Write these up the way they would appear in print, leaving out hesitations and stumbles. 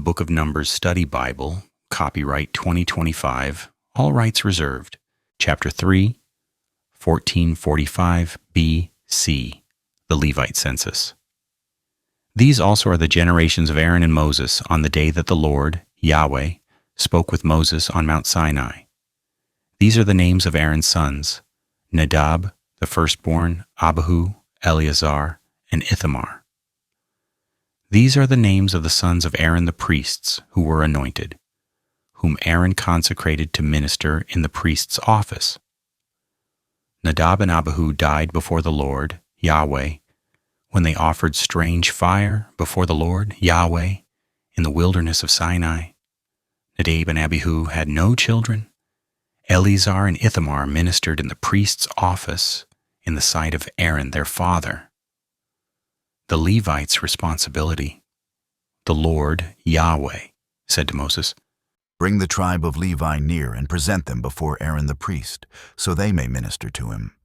Book of Numbers Study Bible, copyright 2025, all rights reserved, Chapter 3, 1445 B.C., the Levite Census. These also are the generations of Aaron and Moses on the day that the Lord, Yahweh, spoke with Moses on Mount Sinai. These are the names of Aaron's sons: Nadab, the firstborn, Abihu, Eleazar, and Ithamar. These are the names of the sons of Aaron the priests who were anointed, whom Aaron consecrated to minister in the priest's office. Nadab and Abihu died before the Lord, Yahweh, when they offered strange fire before the Lord, Yahweh, in the wilderness of Sinai. Nadab and Abihu had no children. Eleazar and Ithamar ministered in the priest's office in the sight of Aaron their father. The Levites' responsibility. The Lord, Yahweh, said to Moses, "Bring the tribe of Levi near and present them before Aaron the priest, so they may minister to him.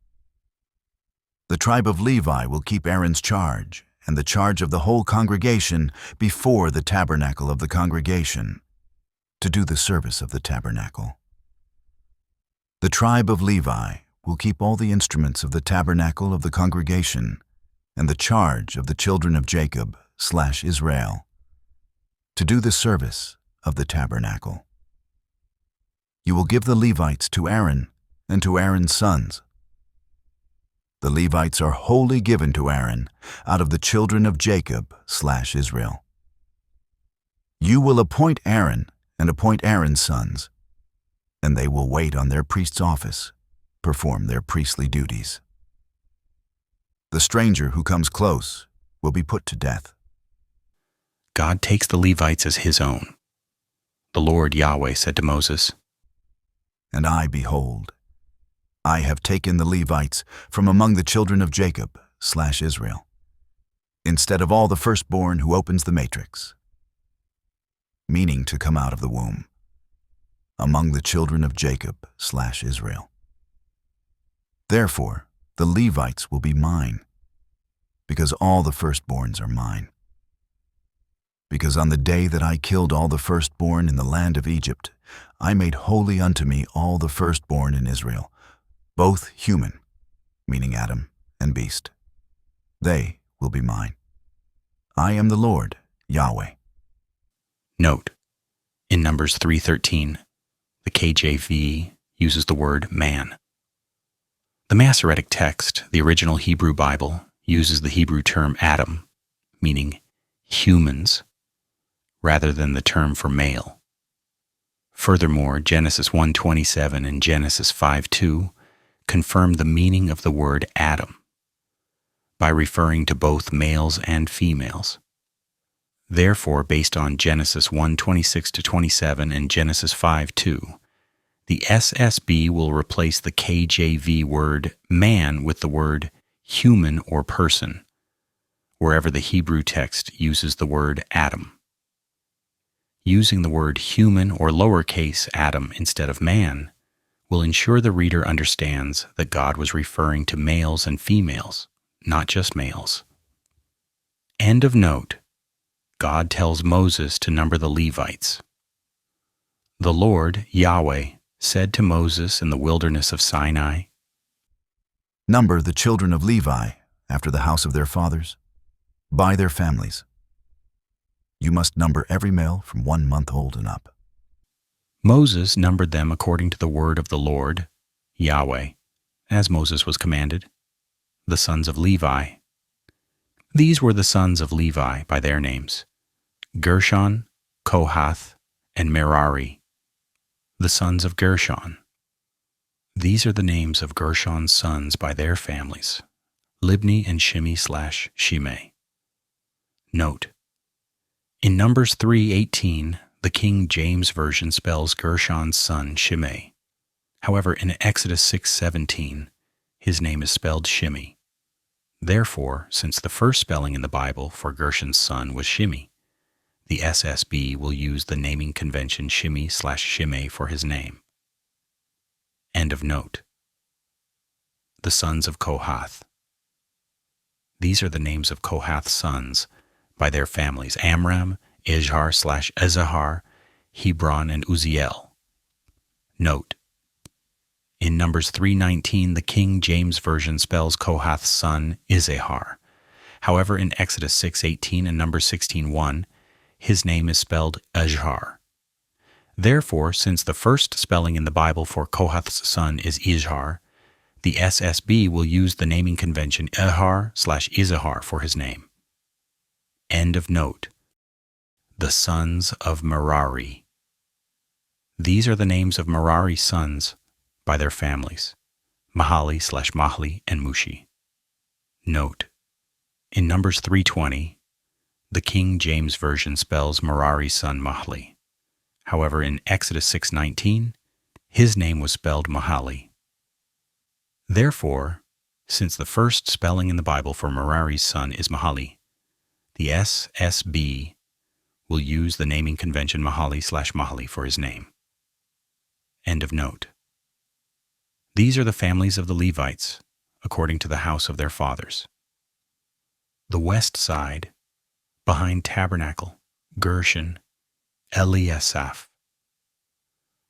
The tribe of Levi will keep Aaron's charge and the charge of the whole congregation before the tabernacle of the congregation, to do the service of the tabernacle. The tribe of Levi will keep all the instruments of the tabernacle of the congregation and the charge of the children of Jacob/Israel, to do the service of the tabernacle. You will give the Levites to Aaron and to Aaron's sons. The Levites are wholly given to Aaron out of the children of Jacob/Israel. You will appoint Aaron and appoint Aaron's sons, and they will wait on their priest's office, perform their priestly duties. The stranger who comes close will be put to death." God takes the Levites as his own. The Lord Yahweh said to Moses, "And I, behold, I have taken the Levites from among the children of Jacob/Israel, instead of all the firstborn who opens the matrix," meaning to come out of the womb, among the children of Jacob/Israel. Therefore, the Levites will be mine, because all the firstborns are mine. Because on the day that I killed all the firstborn in the land of Egypt, I made holy unto me all the firstborn in Israel, both human, meaning Adam, and beast. They will be mine. I am the Lord, Yahweh. Note, in Numbers 3:13, the KJV uses the word man. The Masoretic text, the original Hebrew Bible, uses the Hebrew term Adam, meaning humans, rather than the term for male. Furthermore, Genesis 1:27 and Genesis 5:2 confirm the meaning of the word Adam by referring to both males and females. Therefore, based on Genesis 1:26-27 and Genesis 5:2, the SSB will replace the KJV word man with the word human or person, wherever the Hebrew text uses the word Adam. Using the word human or lowercase Adam instead of man will ensure the reader understands that God was referring to males and females, not just males. End of note. God tells Moses to number the Levites. The Lord, Yahweh, said to Moses in the wilderness of Sinai, "Number the children of Levi after the house of their fathers, by their families. You must number every male from 1 month old and up." Moses numbered them according to the word of the Lord, Yahweh, as Moses was commanded, the sons of Levi. These were the sons of Levi by their names: Gershon, Kohath, and Merari, the sons of Gershon. These are the names of Gershon's sons by their families: Libni and Shimei/Shimei. Note, in Numbers 3:18, the King James Version spells Gershon's son Shimei. However, in Exodus 6:17, his name is spelled Shimei. Therefore, since the first spelling in the Bible for Gershon's son was Shimei, the SSB will use the naming convention Shimei/Shimei for his name. End of note. The sons of Kohath. These are the names of Kohath's sons by their families: Amram Izhar/Ezahar, Hebron, and Uzziel. Note: in Numbers 3:19, the King James Version spells Kohath's son Izahar. However, in Exodus 6:18 and Numbers 16:1, his name is spelled Izhar. Therefore, since the first spelling in the Bible for Kohath's son is Izhar, the SSB will use the naming convention Ehar/Izahar for his name. End of note. The sons of Merari. These are the names of Merari's sons by their families, Mahali/Mahli and Mushi. Note: in Numbers 3:20, the King James Version spells Merari's son Mahli. However, in Exodus 6:19, his name was spelled Mahali. Therefore, since the first spelling in the Bible for Merari's son is Mahali, the SSB will use the naming convention Mahali/Mahli for his name. End of note. These are the families of the Levites, according to the house of their fathers. The west side, behind Tabernacle, Gershon, Eliasaph.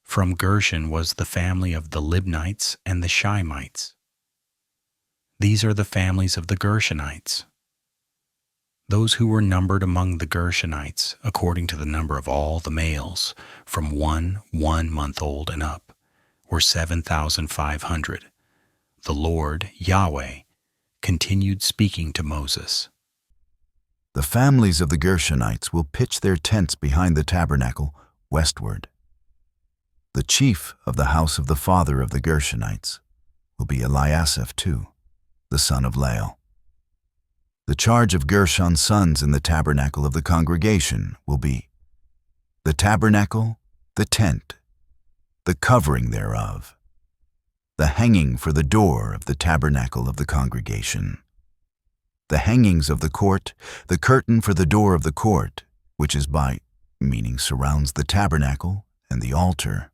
From Gershon was the family of the Libnites and the Shimites. These are the families of the Gershonites. Those who were numbered among the Gershonites, according to the number of all the males, from 1 month old and up, were 7,500. The Lord, Yahweh, continued speaking to Moses. The families of the Gershonites will pitch their tents behind the tabernacle westward. The chief of the house of the father of the Gershonites will be Eliasaph too, the son of Lael. The charge of Gershon's sons in the tabernacle of the congregation will be the tabernacle, the tent, the covering thereof, the hanging for the door of the tabernacle of the congregation, the hangings of the court, the curtain for the door of the court, which is by, meaning surrounds the tabernacle and the altar,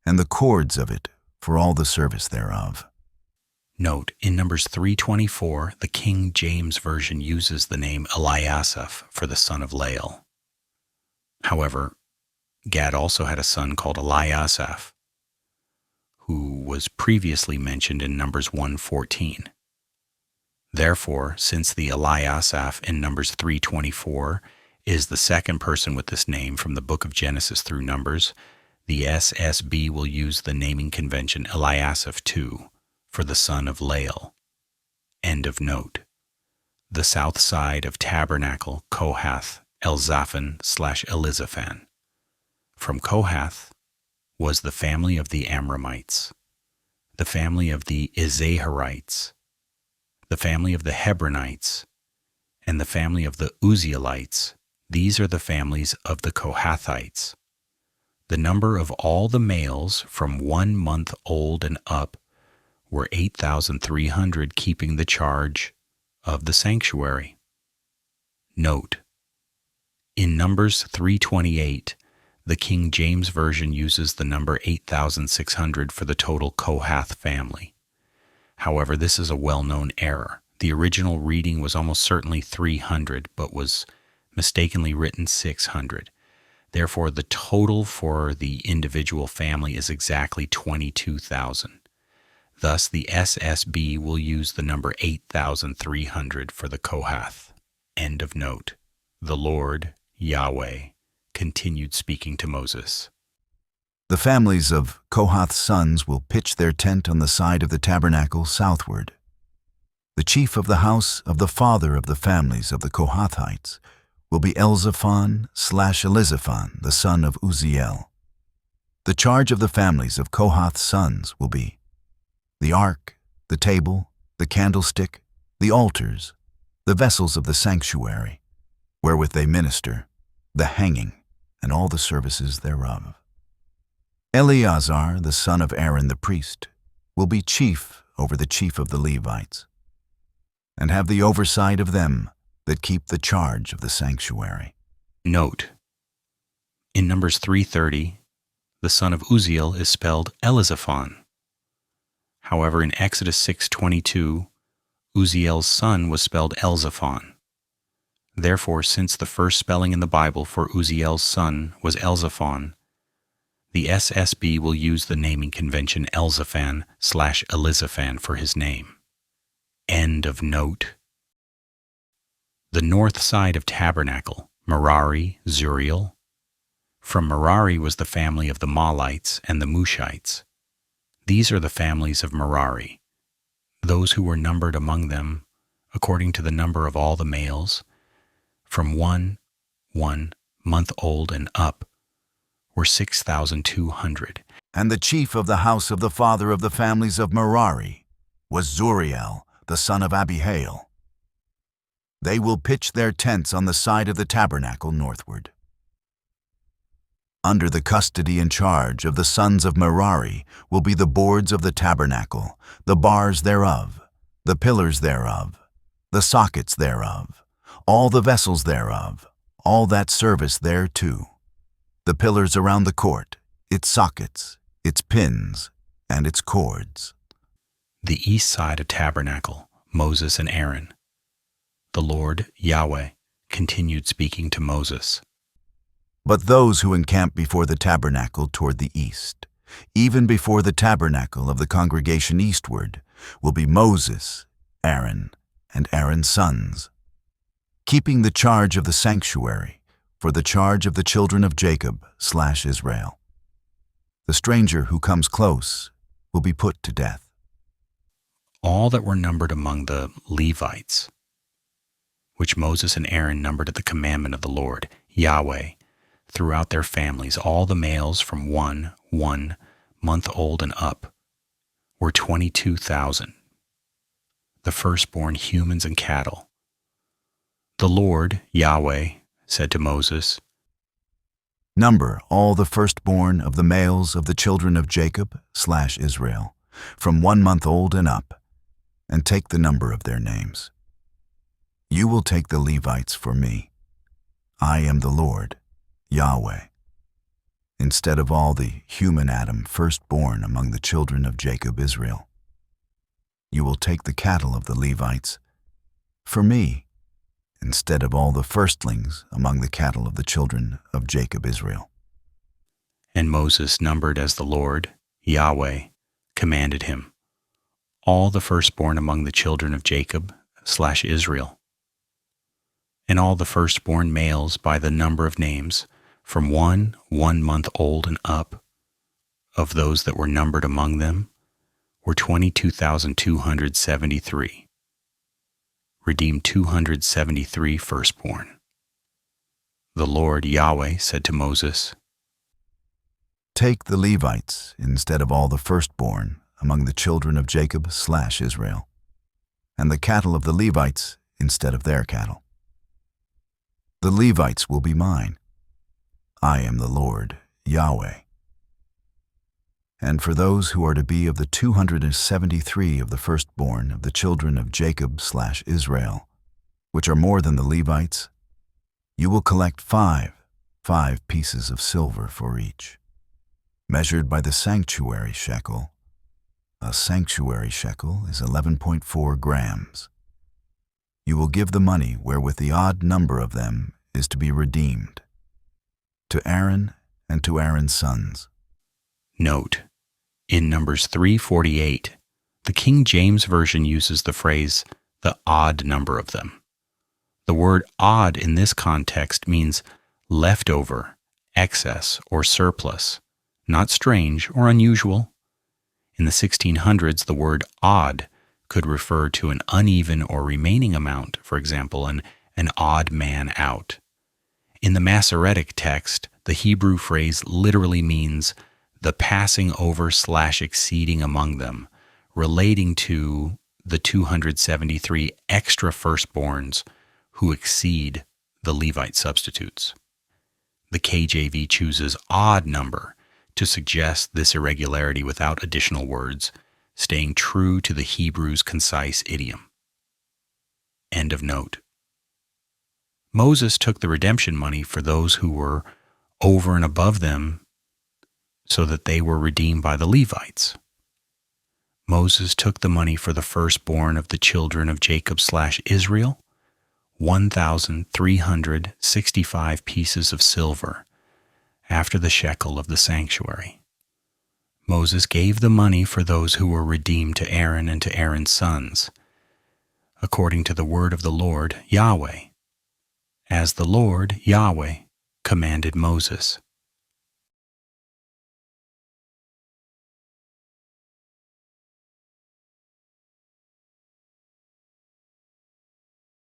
and the cords of it for all the service thereof. Note: in Numbers 3:24, the King James Version uses the name Eliasaph for the son of Lael. However, Gad also had a son called Eliasaph, who was previously mentioned in Numbers 1:14. Therefore, since the Eliasaph in Numbers 3:24 is the second person with this name from the book of Genesis through Numbers, the SSB will use the naming convention Eliasaph too for the son of Lael. End of note. The south side of Tabernacle, Kohath, Elzaphan/Elizaphan. From Kohath was the family of the Amramites, the family of the Izaharites, the family of the Hebronites, and the family of the Uzzielites. These are the families of the Kohathites. The number of all the males from 1 month old and up were 8,300, keeping the charge of the sanctuary. Note: in Numbers 3:28, the King James Version uses the number 8,600 for the total Kohath family. However, this is a well-known error. The original reading was almost certainly 300, but was mistakenly written 600. Therefore, the total for the individual family is exactly 22,000. Thus, the SSB will use the number 8,300 for the Kohath. End of note. The Lord, Yahweh, continued speaking to Moses. The families of Kohath's sons will pitch their tent on the side of the tabernacle southward. The chief of the house of the father of the families of the Kohathites will be Elzaphan/Elizaphan, the son of Uzziel. The charge of the families of Kohath's sons will be the ark, the table, the candlestick, the altars, the vessels of the sanctuary, wherewith they minister, the hanging, and all the services thereof. Eleazar, the son of Aaron the priest, will be chief over the chief of the Levites, and have the oversight of them that keep the charge of the sanctuary. Note: in Numbers 3:30, the son of Uzziel is spelled Elizaphan. However, in Exodus 6:22, Uzziel's son was spelled Elzaphan. Therefore, since the first spelling in the Bible for Uzziel's son was Elzaphon, the SSB will use the naming convention Elzaphan/Elizaphan for his name. End of note. The north side of Tabernacle, Merari, Zuriel. From Merari was the family of the Mahlites and the Mushites. These are the families of Merari, those who were numbered among them, according to the number of all the males, from 1 month old and up, were 6,200. And the chief of the house of the father of the families of Merari was Zuriel, the son of Abihail. They will pitch their tents on the side of the tabernacle northward. Under the custody and charge of the sons of Merari will be the boards of the tabernacle, the bars thereof, the pillars thereof, the sockets thereof, all the vessels thereof, all that service thereto, the pillars around the court, its sockets, its pins, and its cords. The east side of Tabernacle, Moses and Aaron. The Lord, Yahweh, continued speaking to Moses. But those who encamp before the tabernacle toward the east, even before the tabernacle of the congregation eastward, will be Moses, Aaron, and Aaron's sons, keeping the charge of the sanctuary for the charge of the children of Jacob/Israel. The stranger who comes close will be put to death. All that were numbered among the Levites, which Moses and Aaron numbered at the commandment of the Lord, Yahweh, throughout their families, all the males from 1 month old and up, were 22,000, the firstborn humans and cattle. The Lord, Yahweh, said to Moses, Number all the firstborn of the males of the children of Jacob/Israel, from 1 month old and up, and take the number of their names. You will take the Levites for me. I am the Lord, Yahweh. Instead of all the human Adam firstborn among the children of Jacob, Israel, you will take the cattle of the Levites for me, instead of all the firstlings among the cattle of the children of Jacob, Israel. And Moses numbered as the Lord, Yahweh, commanded him, all the firstborn among the children of Jacob/Israel, and all the firstborn males by the number of names, from 1 month old and up, of those that were numbered among them, were 22,273. Redeemed 273 firstborn. The Lord, Yahweh, said to Moses, Take the Levites instead of all the firstborn among the children of Jacob/Israel, and the cattle of the Levites instead of their cattle. The Levites will be mine. I am the Lord, Yahweh. And for those who are to be of the 273 of the firstborn of the children of Jacob/Israel, which are more than the Levites, you will collect five pieces of silver for each, measured by the sanctuary shekel. A sanctuary shekel is 11.4 grams. You will give the money wherewith the odd number of them is to be redeemed, to Aaron and to Aaron's sons. Note, in Numbers 3:48, the King James Version uses the phrase, the odd number of them. The word odd in this context means leftover, excess, or surplus, not strange or unusual. In the 1600s, the word odd could refer to an uneven or remaining amount, for example, an odd man out. In the Masoretic text, the Hebrew phrase literally means the passing over/exceeding among them, relating to the 273 extra firstborns who exceed the Levite substitutes. The KJV chooses odd number to suggest this irregularity without additional words, staying true to the Hebrew's concise idiom. End of note. Moses took the redemption money for those who were over and above them so that they were redeemed by the Levites. Moses took the money for the firstborn of the children of Jacob/Israel, 1,365 pieces of silver, after the shekel of the sanctuary. Moses gave the money for those who were redeemed to Aaron and to Aaron's sons, according to the word of the Lord Yahweh, as the Lord Yahweh commanded Moses.